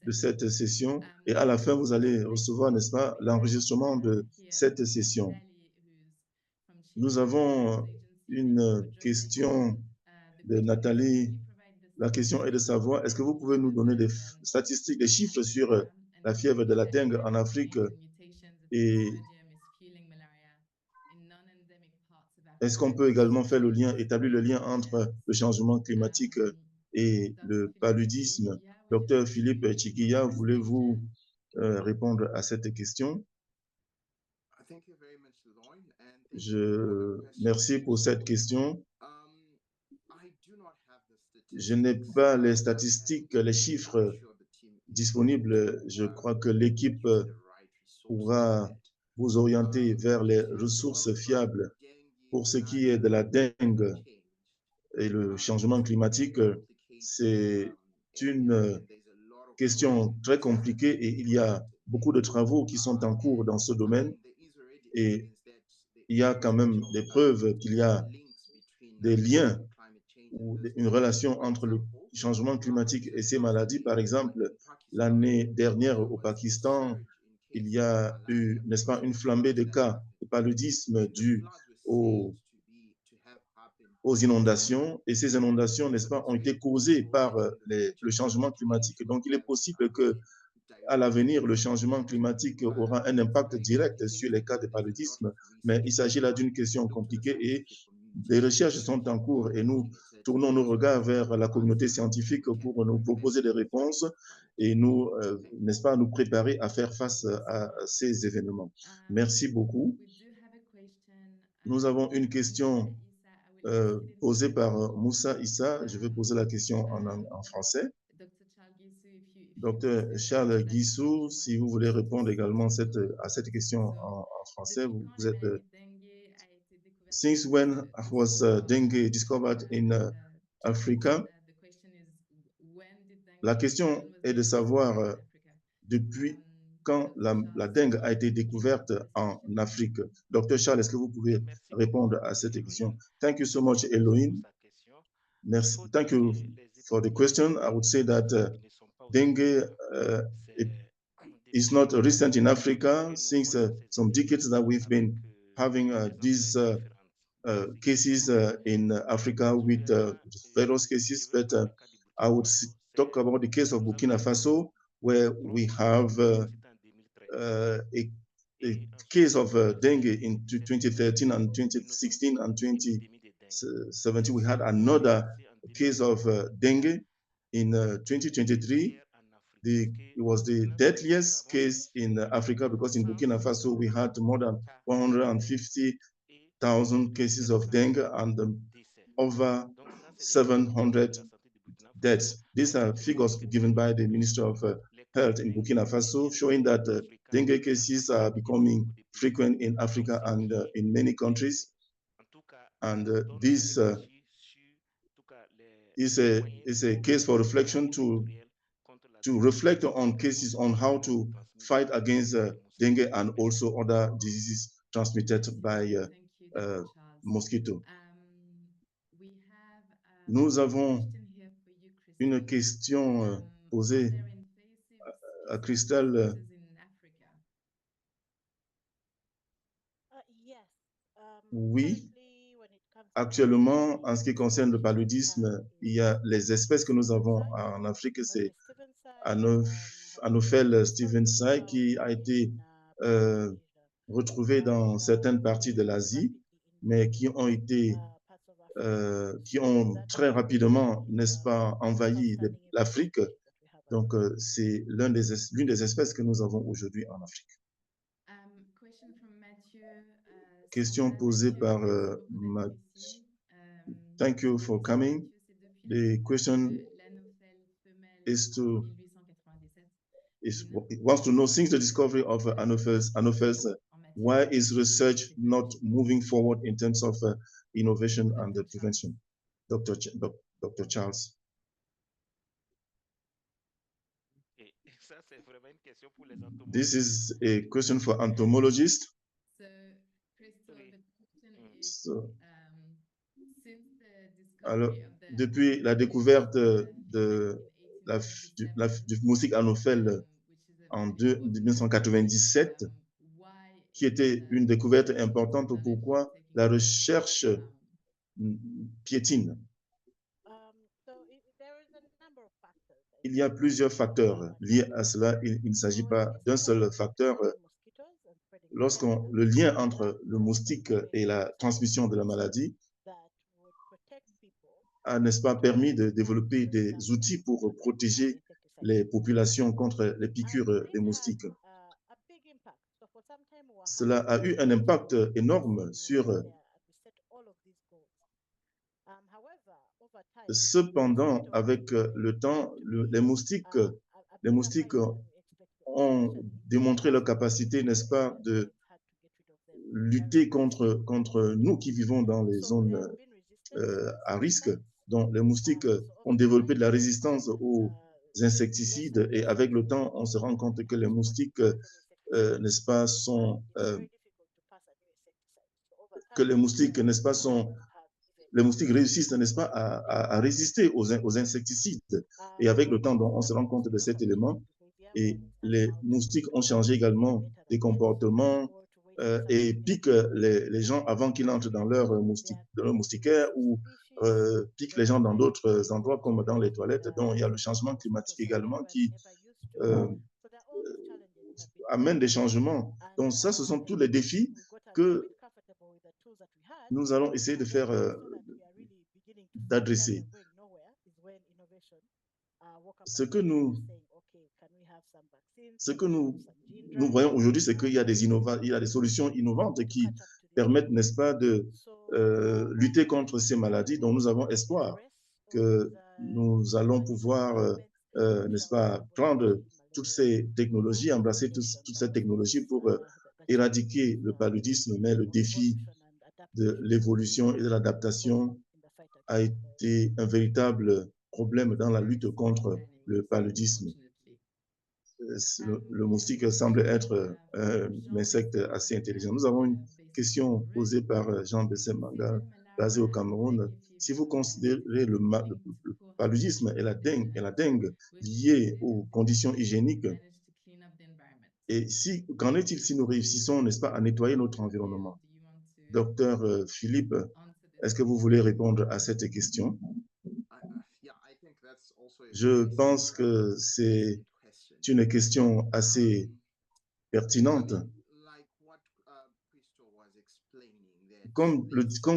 cette session et à la fin, vous allez recevoir, n'est-ce pas, l'enregistrement de cette session. Nous avons une question de Nathalie. La question est de savoir, est-ce que vous pouvez nous donner des statistiques, des chiffres sur la fièvre de la dengue en Afrique et est-ce qu'on peut également faire établir le lien entre le changement climatique et le paludisme? Docteur Philippe Chikiya, voulez-vous répondre à cette question? Merci pour cette question. Je n'ai pas les statistiques, les chiffres disponibles. Je crois que l'équipe pourra vous orienter vers les ressources fiables. Pour ce qui est de la dengue et le changement climatique, c'est une question très compliquée et il y a beaucoup de travaux qui sont en cours dans ce domaine et il y a quand même des preuves qu'il y a des liens ou une relation entre le changement climatique et ces maladies. Par exemple, l'année dernière au Pakistan, il y a eu, n'est-ce pas, une flambée de cas de paludisme due aux inondations. Et ces inondations, n'est-ce pas, ont été causées par le changement climatique. Donc, il est possible que à l'avenir, le changement climatique aura un impact direct sur les cas de paludisme, mais il s'agit là d'une question compliquée et des recherches sont en cours et nous tournons nos regards vers la communauté scientifique pour nous proposer des réponses et nous, n'est-ce pas, nous préparer à faire face à ces événements. Merci beaucoup. Nous avons une question posée par Moussa Issa. Je vais poser la question en français. Docteur Charles Guissou, si vous voulez répondre également à cette question en français, vous êtes. Since when was dengue discovered in Africa? La question est de savoir depuis quand la dengue a été découverte en Afrique. Docteur Charles, est-ce que vous pouvez répondre à cette question? Thank you so much, Elohim. Merci. Thank you for the question. I would say that dengue is not recent in Africa. Since some decades that we've been having these cases in Africa with various cases, but I would talk about the case of Burkina Faso, where we have a case of dengue in 2013 and 2016 and 2017. We had another case of dengue in 2023. it was the deadliest case in Africa because in Burkina Faso we had more than 150,000 cases of dengue and over 700 deaths. These are figures given by the Minister of Health in Burkina Faso, showing that dengue cases are becoming frequent in Africa and in many countries. And this is a case for reflection to reflect on cases on how to fight against dengue and also other diseases transmitted by mosquito. Nous avons une question posée à Christelle. Oui, actuellement, en ce qui concerne le paludisme, il y a les espèces que nous avons en Afrique, c'est Anophel stevensii qui a été retrouvé dans certaines parties de l'Asie, mais qui ont très rapidement, n'est-ce pas, envahi l'Afrique. Donc, c'est l'une des espèces que nous avons aujourd'hui en Afrique. Question posée par Thank you for coming. The question is wants to know, since the discovery of Anophels, why is research not moving forward in terms of innovation and prevention? Dr. Charles. This is a question for entomologists. Alors, depuis la découverte du moustique Anophel en 1997, qui était une découverte importante, pourquoi la recherche piétine. Il y a plusieurs facteurs liés à cela. Il ne s'agit pas d'un seul facteur. Le lien entre le moustique et la transmission de la maladie a, n'est-ce pas, permis de développer des outils pour protéger les populations contre les piqûres des moustiques. Cela a eu un impact énorme sur... Cependant, avec le temps, les moustiques ont démontré leur capacité, n'est-ce pas, de lutter contre nous qui vivons dans les zones à risque. Donc, les moustiques ont développé de la résistance aux insecticides et avec le temps, on se rend compte que les moustiques, n'est-ce pas, les moustiques réussissent, n'est-ce pas, à résister aux insecticides. Et avec le temps, donc, on se rend compte de cet élément. Et les moustiques ont changé également des comportements et piquent les gens avant qu'ils entrent dans leur moustiquaire ou piquent les gens dans d'autres endroits comme dans les toilettes. Donc, il y a le changement climatique également qui amène des changements. Donc, ça, ce sont tous les défis que nous allons essayer de faire, d'adresser. Ce que nous voyons aujourd'hui, c'est qu'il y a des solutions innovantes qui permettent, n'est-ce pas, de lutter contre ces maladies dont nous avons espoir que nous allons pouvoir, n'est-ce pas, prendre toutes ces technologies, embrasser toutes ces technologies pour éradiquer le paludisme, mais le défi de l'évolution et de l'adaptation a été un véritable problème dans la lutte contre le paludisme. Le moustique semble être un insecte assez intelligent. Nous avons une question posée par Jean Bessemanga, basé au Cameroun. Si vous considérez le paludisme et la dengue liées aux conditions hygiéniques, et qu'en est-il si nous réussissons, n'est-ce pas, à nettoyer notre environnement? Docteur Philippe, est-ce que vous voulez répondre à cette question? Je pense que c'est une question assez pertinente. Comme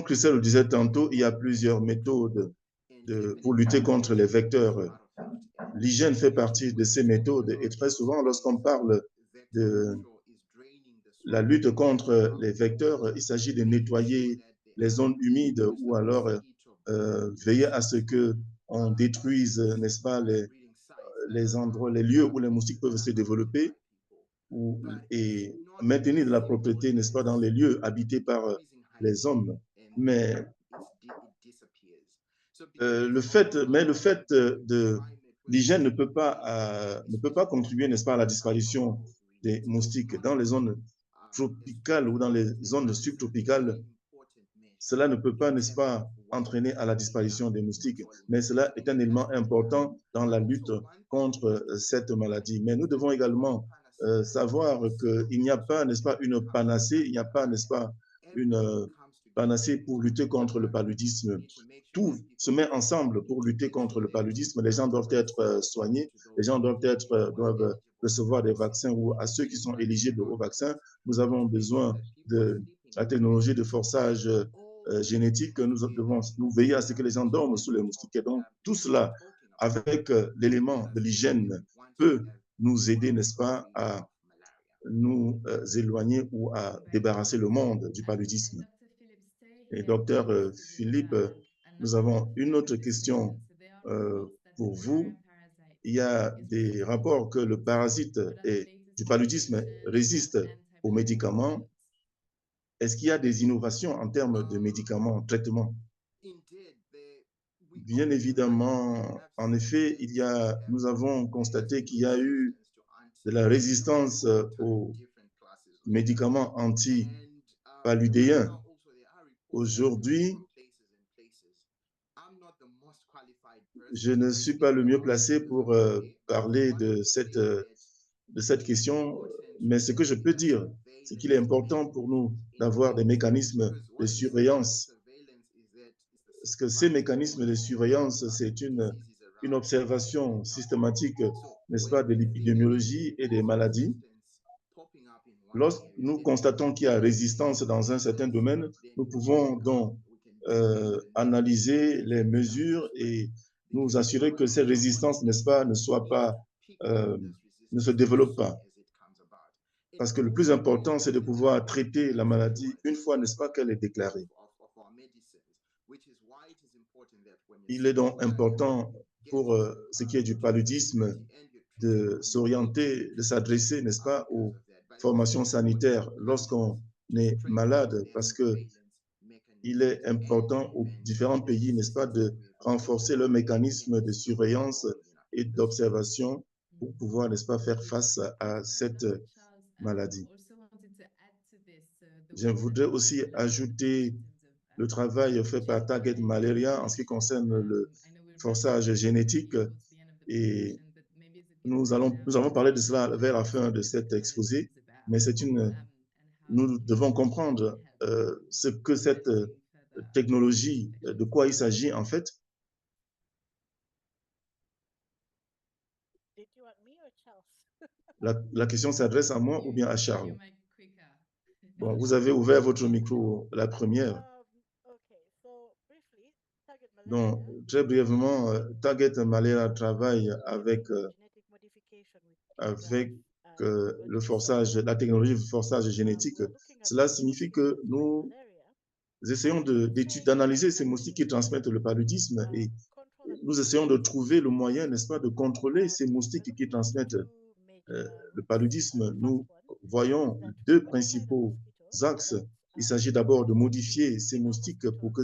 Christelle le disait tantôt, il y a plusieurs méthodes pour lutter contre les vecteurs l'hygiène fait partie de ces méthodes et très souvent, lorsqu'on parle de la lutte contre les vecteurs, il s'agit de nettoyer les zones humides ou alors veiller à ce qu'on détruise, n'est-ce pas, les endroits, les lieux où les moustiques peuvent se développer et maintenir de la propreté, n'est-ce pas, dans les lieux habités par les hommes. Mais le fait de l'hygiène ne peut pas contribuer, n'est-ce pas, à la disparition des moustiques dans les zones tropicales ou dans les zones subtropicales. Cela ne peut pas, n'est-ce pas, entraîner à la disparition des moustiques, mais cela est un élément important dans la lutte contre cette maladie. Mais nous devons également savoir qu'il n'y a pas, n'est-ce pas, une panacée, il n'y a pas, n'est-ce pas, une panacée pour lutter contre le paludisme. Tout se met ensemble pour lutter contre le paludisme. Les gens doivent être soignés, les gens doivent recevoir des vaccins ou à ceux qui sont éligibles aux vaccins. Nous avons besoin de la technologie de forçage génétique. Nous devons nous veiller à ce que les gens dorment sous les moustiques. Et donc, tout cela, avec l'élément de l'hygiène, peut nous aider, n'est-ce pas, à nous éloigner ou à débarrasser le monde du paludisme. Et docteur Philippe, nous avons une autre question pour vous. Il y a des rapports que le parasite du paludisme résiste aux médicaments. Est-ce qu'il y a des innovations en termes de médicaments, traitements? Bien évidemment, en effet, nous avons constaté qu'il y a eu de la résistance aux médicaments anti-paludéens. Aujourd'hui, je ne suis pas le mieux placé pour parler de cette question, mais ce que je peux dire, c'est qu'il est important pour nous d'avoir des mécanismes de surveillance. Parce que ces mécanismes de surveillance, c'est une observation systématique, n'est-ce pas, de l'épidémiologie et des maladies. Lorsque nous constatons qu'il y a résistance dans un certain domaine, nous pouvons donc analyser les mesures et nous assurer que cette résistance, n'est-ce pas, ne se développe pas. Parce que le plus important, c'est de pouvoir traiter la maladie une fois, n'est-ce pas, qu'elle est déclarée. Il est donc important pour ce qui est du paludisme de s'orienter, de s'adresser, n'est-ce pas, aux formations sanitaires lorsqu'on est malade, parce que il est important aux différents pays, n'est-ce pas, de renforcer leur mécanisme de surveillance et d'observation pour pouvoir, n'est-ce pas, faire face à cette maladie. Je voudrais aussi ajouter le travail fait par Target Malaria en ce qui concerne le forçage génétique et nous allons parler de cela vers la fin de cet exposé, mais nous devons comprendre ce que cette technologie, de quoi il s'agit en fait. La question s'adresse à moi ou bien à Charles? Bon, vous avez ouvert votre micro, la première. Donc, très brièvement, Target Malaria travaille avec le forçage, la technologie de forçage génétique. Cela signifie que nous essayons d'analyser ces moustiques qui transmettent le paludisme et nous essayons de trouver le moyen, n'est-ce pas, de contrôler ces moustiques qui transmettent le paludisme. Nous voyons deux principaux axes. Il s'agit d'abord de modifier ces moustiques pour que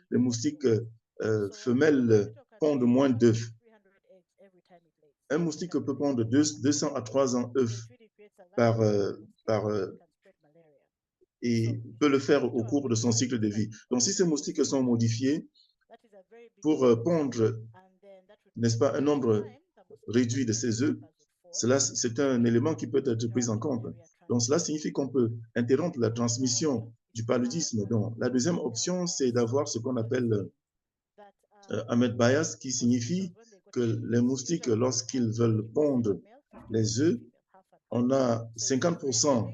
les moustiques femelles pondent moins d'œufs. Un moustique peut pondre 200 à 300 œufs et peut le faire au cours de son cycle de vie. Donc, si ces moustiques sont modifiés pour pondre, n'est-ce pas, un nombre réduit de ces œufs, c'est un élément qui peut être pris en compte. Donc, cela signifie qu'on peut interrompre la transmission du paludisme. Donc, la deuxième option, c'est d'avoir ce qu'on appelle Ahmed Bias, qui signifie que les moustiques, lorsqu'ils veulent pondre les œufs, on a 50%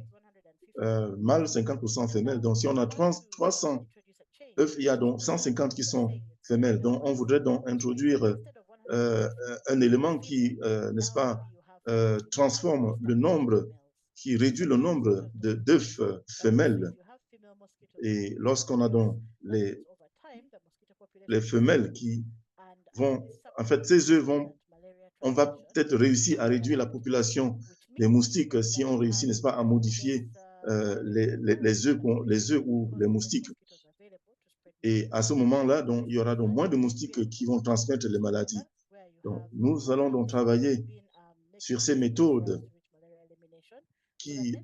mâles, 50% femelles. Donc, si on a 300 œufs, il y a donc 150 qui sont femelles. Donc, on voudrait donc introduire euh, un élément qui, n'est-ce pas, transforme le nombre, qui réduit le nombre d'œufs femelles. Et lorsqu'on a donc les femelles qui vont, en fait, ces œufs vont, on va peut-être réussir à réduire la population des moustiques si on réussit, n'est-ce pas, à modifier les œufs ou les moustiques. Et à ce moment-là, donc, il y aura donc moins de moustiques qui vont transmettre les maladies. Donc, nous allons donc travailler sur ces méthodes qui,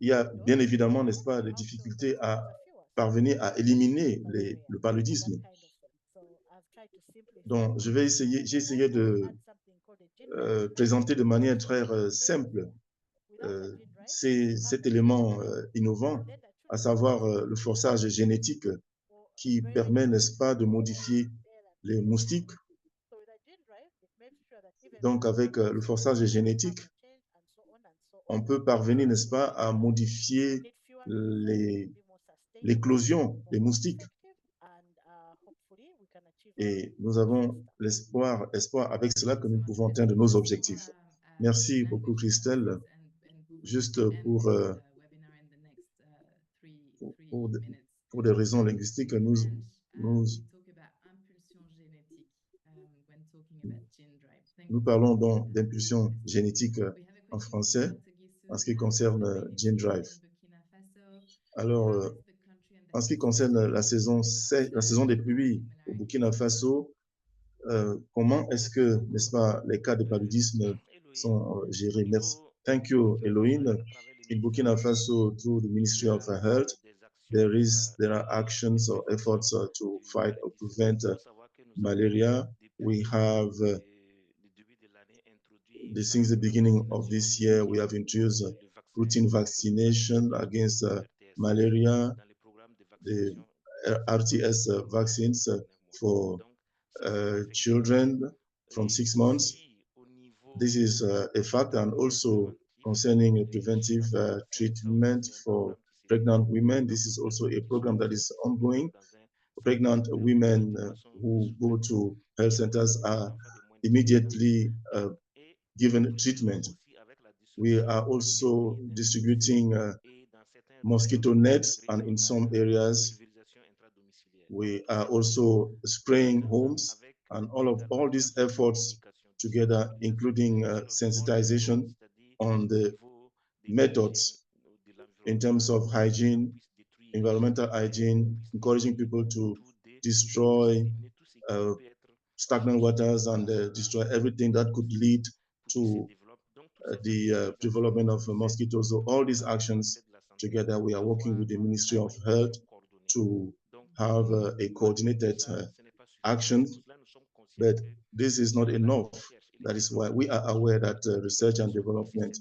il y a bien évidemment, n'est-ce pas, des difficultés à parvenir à éliminer le paludisme. Donc, j'ai essayé de présenter de manière très simple cet élément innovant, à savoir le forçage génétique qui permet, n'est-ce pas, de modifier les moustiques. Donc, avec le forçage génétique, on peut parvenir, n'est-ce pas, à modifier l'éclosion des moustiques. Et nous avons espoir avec cela que nous pouvons atteindre nos objectifs. Merci beaucoup, Christelle. Juste pour, pour, pour des raisons linguistiques, nous parlons donc d'impulsion génétique en français en ce qui concerne Gene Drive. Alors, en ce qui concerne la saison des pluies au Burkina Faso, comment est-ce que, n'est-ce pas, les cas de paludisme sont gérés? Merci. Thank you, Elohim. In Burkina Faso, through the Ministry of Health, there are actions or efforts to fight or prevent malaria. We have, since the beginning of this year, we have introduced routine vaccination against malaria, the RTS vaccines for children from 6 months. This is a fact, and also concerning a preventive treatment for pregnant women. This is also a program that is ongoing. Pregnant women who go to health centers are immediately given treatment. We are also distributing mosquito nets, and in some areas, we are also spraying homes, and all these efforts together, including sensitization on the methods in terms of hygiene, environmental hygiene, encouraging people to destroy stagnant waters and destroy everything that could lead to the development of mosquitoes. So all these actions together, we are working with the Ministry of Health to have a coordinated action, but this is not enough. That is why we are aware that research and development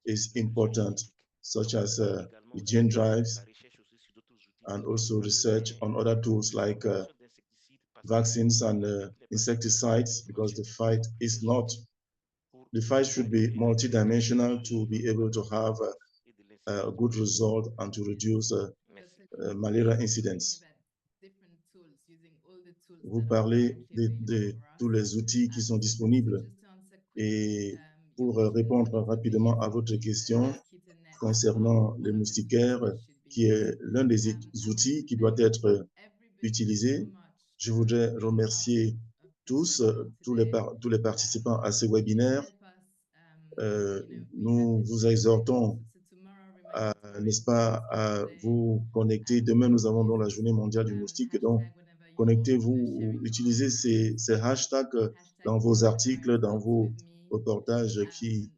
is important, such as the gene drives, and also research on other tools like vaccines and insecticides, because the fight should be multidimensional to be able to have a good result and to reduce malaria incidents. Vous parlez de tous les outils qui sont disponibles. Et pour répondre rapidement à votre question concernant les moustiquaires, qui est l'un des outils qui doit être utilisé, je voudrais remercier tous les participants à ce webinaire. Nous vous exhortons n'est-ce pas, à vous connecter. Demain, nous avons donc la journée mondiale du moustique. Donc, connectez-vous ou utilisez ces hashtags dans vos articles, dans vos reportages qui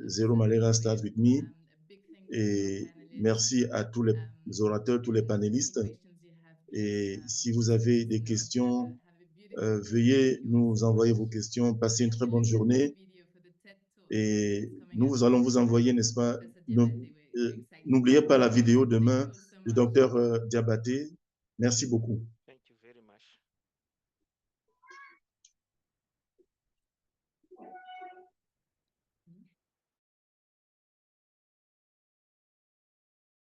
Zero Malaria Start With Me. Et merci à tous les orateurs, tous les panélistes. Et si vous avez des questions, veuillez nous envoyer vos questions. Passez une très bonne journée. Et nous allons vous envoyer, n'est-ce pas, n'oubliez pas la vidéo demain du docteur Diabaté. Merci beaucoup.